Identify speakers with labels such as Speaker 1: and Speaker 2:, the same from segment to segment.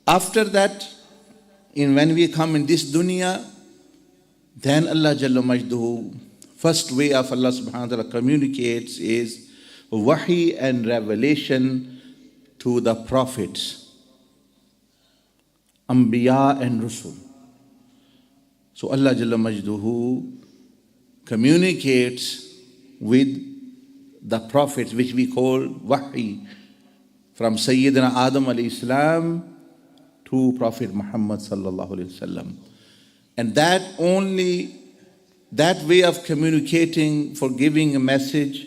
Speaker 1: After that, when we come in this dunya, then Allah Jalla Majduhu, first way of Allah subhanahu wa ta'ala communicates is wahi and revelation to the prophets, Anbiya and Rusul. So Allah Jalla Majduhu communicates with the prophets, which we call wahi, from Sayyidina Adam alayhi salam to Prophet Muhammad sallallahu alayhi wasallam. And that way of communicating, for giving a message,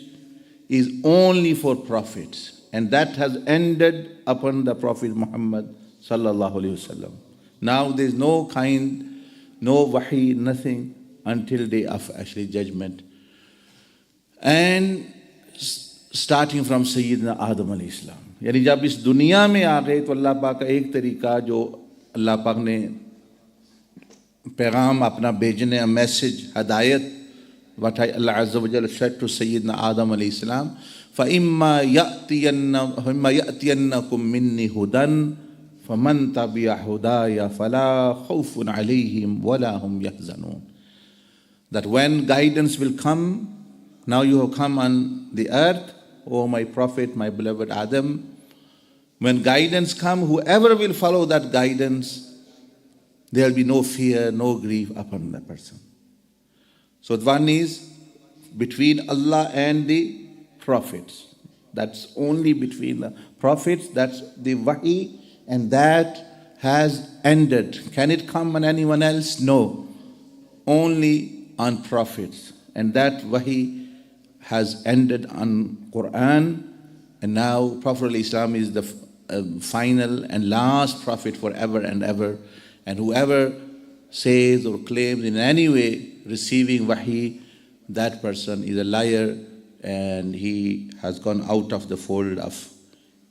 Speaker 1: is only for prophets. And that has ended upon the Prophet Muhammad sallallahu alayhi wasallam. Now there is no wahi, nothing, until day of actually judgment. And starting from Sayyidina Adam alayhi salam. यानी जब इस दुनिया में आ गए तो अल्लाह पाक का एक तरीका जो अल्लाह पाक ने पैगाम अपना भेजने, a message, हदायत, what Allah Azza wa Jalla said to Sayyidina Adam alayhi salam, فَإِمَّا يَأْتِيَنَّكُم مِّنِّي هُدًى فَمَن تَبِعَ هُدَايَ فَلَا خَوْفٌ عَلَيْهِمْ وَلَا هُمْ يَحْزَنُونَ. That when guidance will come, now you have come on the earth, O my prophet, my beloved Adam, when guidance come, whoever will follow that guidance, there will be no fear, no grief upon that person. So one is between Allah and the prophets. That's only between the prophets, that's the wahi, and that has ended. Can it come on anyone else? No. Only on prophets. And that wahi has ended on Quran, and now Prophet Islam is the final and last prophet forever and ever. And whoever says or claims in any way receiving wahi, that person is a liar and he has gone out of the fold of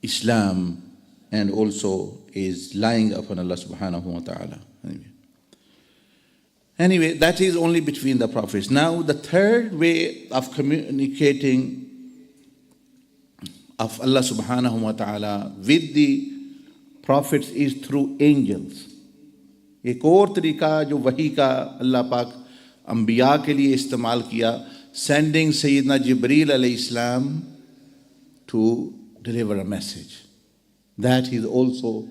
Speaker 1: Islam and also is lying upon Allah subhanahu wa ta'ala. Anyway, that is only between the prophets. Now, the third way of communicating of Allah subhanahu wa ta'ala with the prophets is through angels. एक और तरीका जो वही का अल्लाह पाक अंबिया के लिए इस्तेमाल किया, sending Sayyidina Jibreel alayhi salam to deliver a message. That is also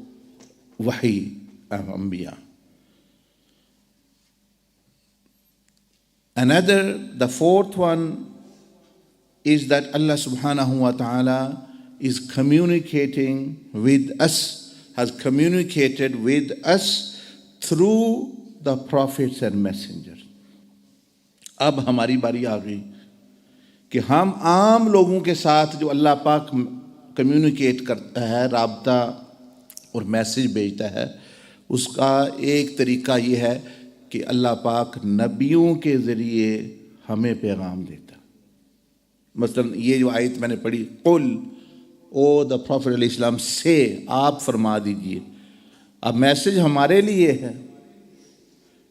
Speaker 1: wahi of Anbiya. The fourth one is that Allah subhanahu wa ta'ala is communicating with us, has communicated with us through the prophets and messengers. अब हमारी बारी आ गई कि हम आम लोगों के साथ जो अल्लाह पाक कम्युनिकेट करता है, राब्ता और मैसेज भेजता है, उसका एक तरीका ये है कि अल्लाह पाक नबियों के ज़रिए हमें पैगाम देता। मसलन ये जो आयत मैंने पढ़ी, कुल ओ द प्रॉफिट अलैहि सलाम से, आप फरमा दीजिए। अब मैसेज हमारे लिए है,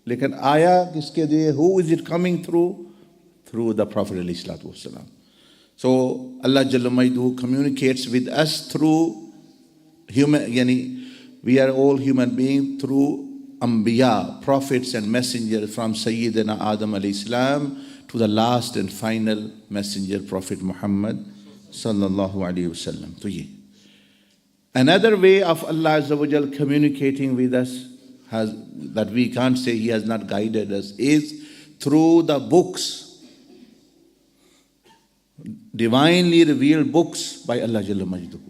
Speaker 1: लेकिन आया किसके लिए? Who is it coming through? Through the profit अलैहि सलातु वस्सलाम. सो अल्लाह जल्ल मजदूहु communicates with us through human, yani we are all human beings, through Anbiya, prophets and messengers, from Sayyidina Adam alayhi salam to the last and final messenger, Prophet Muhammad sallallahu alayhi wasallam. So ye another way of Allah Azza wa Jal communicating with us, that we can't say He has not guided us, is through the books, divinely revealed books by Allah Jalla Majduhu.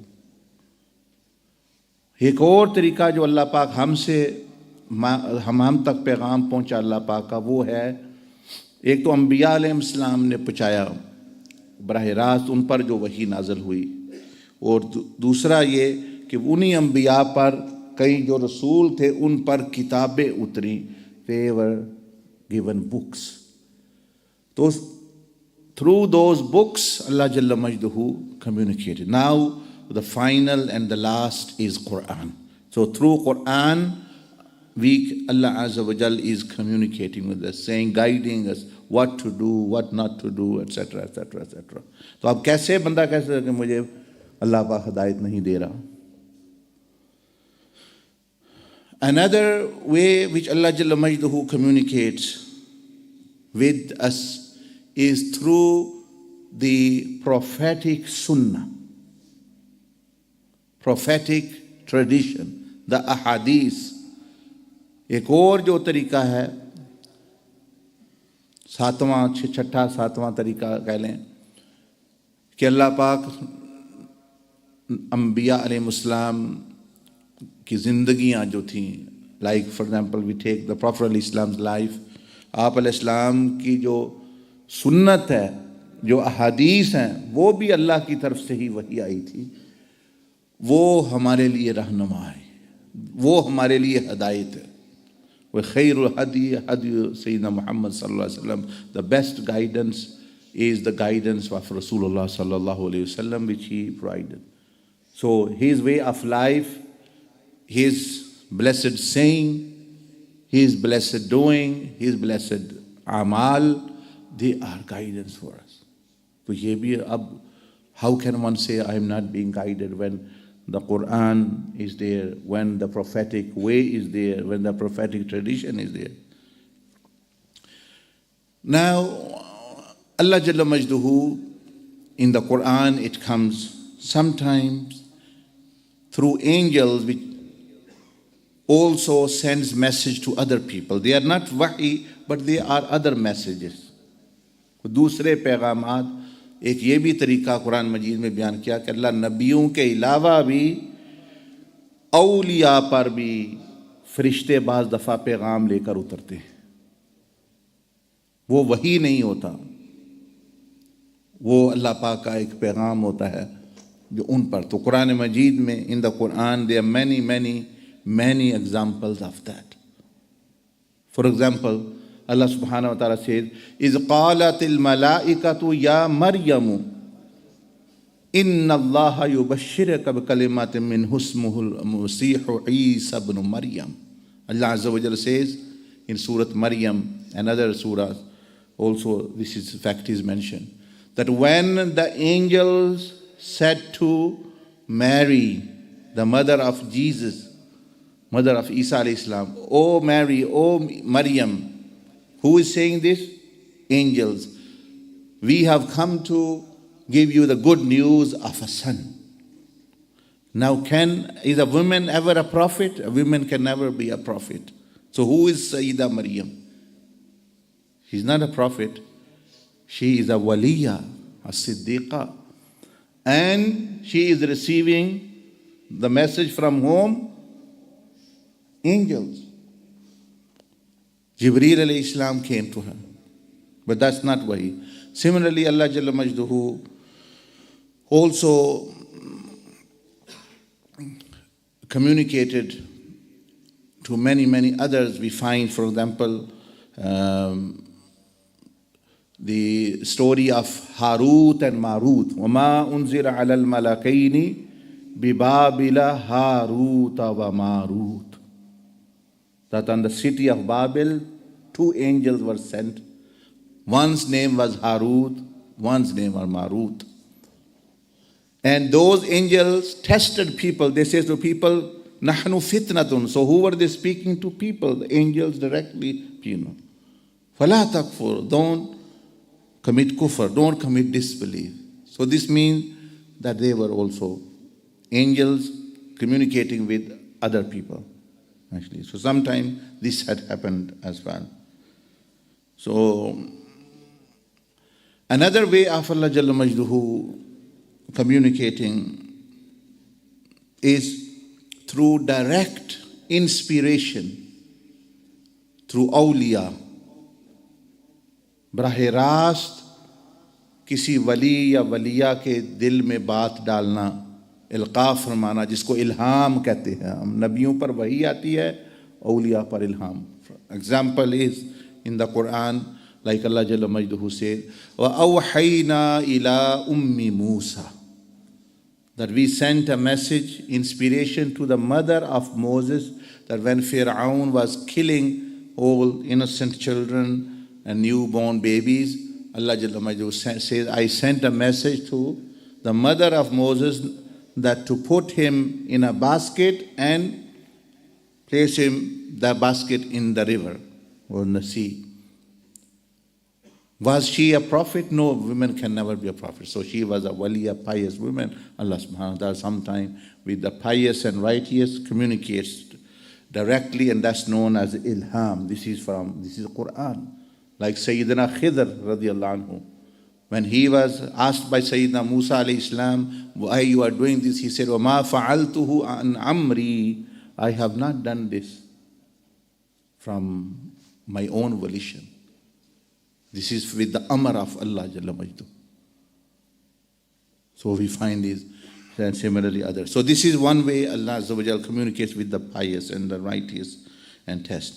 Speaker 1: एक और तरीका जो अल्लाह पाक हम तक पैगाम पहुंचा अल्लाह पाक का, वो है एक तो अंबिया अलैहिस्सलाम ने पहुंचाया बराह रास्त, उन पर जो वही नाज़िल हुई, और दूसरा ये कि उन्हीं अंबिया पर कई जो रसूल थे उन पर किताबें उतरी, they were given books. Through those books Allah Jalla Majduhu communicated. Now the final and the last is Quran. So through Quran Allah Azza wa Jal is communicating with us, saying, guiding us what to do, what not to do, etc. etc. etc. तो अब कैसे बंदा कह सकता है कि मुझे अल्लाह पाक हिदायत नहीं दे रहा? Another way which Allah Jalla Majduhu communicates with us is through the prophetic sunnah, prophetic tradition, the ahadith. एक और जो तरीका है, छठा सातवां तरीका कह लें, कि अल्लाह पाक अंबिया अलैहिस्सलाम की ज़िंदगियाँ जो थीं, like for example we take the prophet अलैहिस्सलाम्स लाइफ, आप अलैहिस्सलाम की जो सुन्नत है, जो अहादीस हैं, वो भी अल्लाह की तरफ से ही वही आई थी, वो हमारे लिए रहनुमा है, वो हमारे लिए हदायत है। खैरुल हदी हदी सय्यिदना मुहम्मद सल्लल्लाहु अलैहि वसल्लम, the best guidance is the guidance of Rasulullah sallallahu alaihi wasallam, which he provided. So his way of life, his blessed saying, his blessed doing, his blessed amal, they are guidance for us. So ये भी अब, how can one say I am not being guided when the Quran is there, when the prophetic way is there, when the prophetic tradition is there? Now, Allah Jalla Majduhu, in the Quran, it comes sometimes through angels, which also sends message to other people. They are not wahi, but they are other messages. दूसरे पैगामात, एक ये भी तरीका कुरान मजीद में बयान किया कि अल्लाह नबियों के अलावा भी औलिया पर भी फरिश्ते बाज़ दफ़ा पैगाम लेकर उतरते हैं। वो वही नहीं होता, वो अल्लाह पाक का एक पैगाम होता है जो उन पर। तो कुरान मजीद में in the Quran there are many examples of that. For example, Allah subhanahu wa ta'ala says, إِذْ قَالَتِ الْمَلَائِكَةُ يَا مَرْيَمُ إِنَّ اللَّهَ يُبَشِّرُكَ بِكَلِمَاتٍ مِّنْهُ اسْمُهُ الْمَسِيحُ عِيسَى ibn Maryam. Allah Azza wa Jalla says in Surah Maryam, another surah, also this is fact is mentioned, that when the angels said to Mary, the mother of Jesus, mother of Isa alayhi salam, O Mary, O Maryam, who is saying this? Angels. We have come to give you the good news of a son. Now, is a woman ever a prophet? A woman can never be a prophet. So who is Sayyidah Maryam? She's not a prophet. She is a waliya, a siddiqa. And she is receiving the message from whom? Angels. Jibreel alayhi salam came to her. But that's not wahi. Similarly, Allah Jalla Majduhu also communicated to many others. We find, for example, the story of Harut and Marut. وَمَا أُنزِلَ عَلَى الْمَلَكَيْنِ بِبَابِلَ هَارُوتَ وَمَارُوتَ. That on the city of Babel, 2 angels were sent. One's name was Harut, one's name was Marut. And those angels tested people. They said to people, Nahnu fitnatun. So who were they speaking to? People, the angels directly, Fala takfur, don't commit kufr, don't commit disbelief. So this means that they were also angels communicating with other people. Actually, so sometimes this had happened as well. So another way of Allah Jalla Majduhu communicating is through direct inspiration, through awliya. बराह रास्त किसी वली या वलिया के दिल में बात डालना, इल्क़ा फरमाना, जिसको इल्हाम कहते हैं। हम नबियों पर वही आती है, औलिया पर इल्हाम। Example is in the Quran, like Allah Jalla Majduhu said, وَأَوْحَيْنَا إِلَىٰ أُمِّ مُوسَى, that we sent a message, inspiration to the mother of Moses, that when Fir'aun was killing all innocent children and newborn babies, Allah Jalla Majduhu says, I sent a message to the mother of Moses that to put him in a basket and place him the basket in the river or in the sea. Was she a prophet? No, women can never be a prophet. So she was a wali, a pious woman. Allah subhanahu wa ta'ala sometime with the pious and righteous communicates directly, and that's known as ilham. This is Quran. Like Sayyidina Khidr radiallahu anhu. When he was asked by Sayyidina Musa alayhi salam, why you are doing this? He said, وَمَا فَعَلْتُهُ عَنْ أَمْرِي. I have not done this from my own volition. This is with the amr of Allah Jalla Majdu. So we find this, and similarly others. So this is one way Allah Azza wa Jal communicates with the pious and the righteous and test.